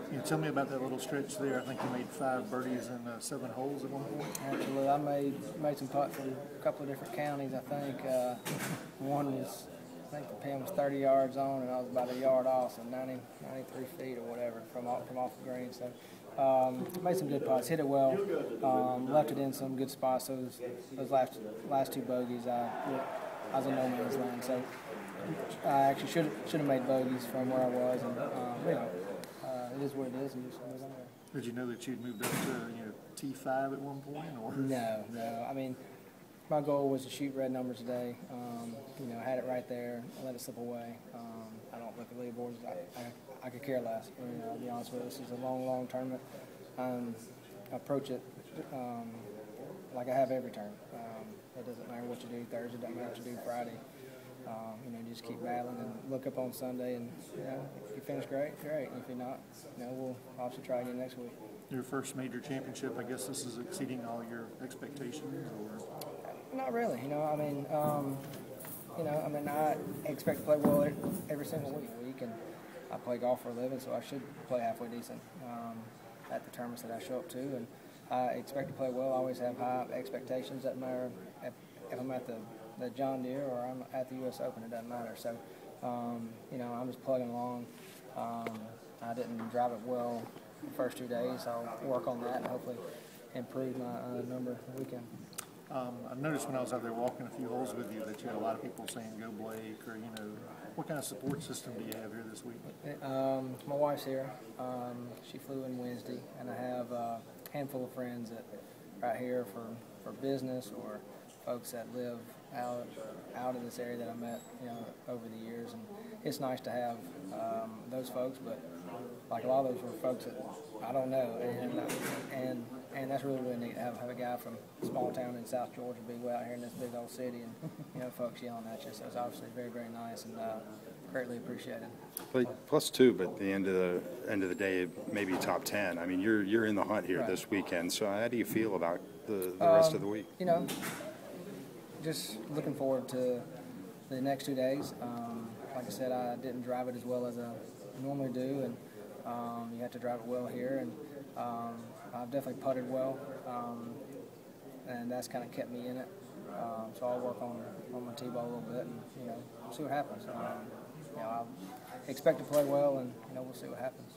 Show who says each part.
Speaker 1: Can you tell me about that little stretch there? I think you made 5 birdies and 7 holes at one point.
Speaker 2: Absolutely. I made some putts from a couple of different counties. I think one was, I think the pin was 30 yards on, and I was about a yard off, so 93 feet or whatever from off the green. So made some good putts, hit it well, left it in some good spots. So those last 2 bogeys, I was in no man's land. So I actually should have made bogeys from where I was, and it is what it is. And just move on there.
Speaker 1: Did you know that you'd moved up to T5 at one point? Or?
Speaker 2: No. I mean, my goal was to shoot red numbers today. I had it right there. I let it slip away. I don't look at leaderboards. I could care less. I'll be honest with you. This is a long tournament. I approach it like I have every tournament. It doesn't matter what you do Thursday. It doesn't matter what you do Friday. Just keep battling and look up on Sunday. And if you finish great. And if you're not, we'll obviously try again next week.
Speaker 1: Your first major championship. I guess this is exceeding all your expectations, or?
Speaker 2: Not really. I expect to play well every single week, and I play golf for a living, so I should play halfway decent at the tournaments that I show up to, and I expect to play well. I always have high expectations. Doesn't matter if I'm at the John Deere or I'm at the U.S. Open. It doesn't matter. So, I'm just plugging along. I didn't drive it well the first 2 days. I'll work on that and hopefully improve my number the weekend.
Speaker 1: I noticed when I was out there walking a few holes with you that you had a lot of people saying "Go Blake," or what kind of support system do you have here this week?
Speaker 2: My wife's here. She flew in Wednesday, and I have a handful of friends that right here for business or folks that live out in this area that I met over the years, and it's nice to have those folks. But like a lot of those were folks that I don't know, and that's really neat to have a guy from a small town in South Georgia be out here in this big old city, and folks yelling at you. So it's obviously very nice and greatly appreciated.
Speaker 3: +2, but at the end of the day, maybe top 10. I mean, you're in the hunt here this weekend. So how do you feel about the rest of the week?
Speaker 2: Just looking forward to the next 2 days. Like I said, I didn't drive it as well as I normally do, and you have to drive it well here, and I've definitely putted well, and that's kind of kept me in it. So I'll work on my tee ball a little bit, and see what happens. I expect to play well, and we'll see what happens.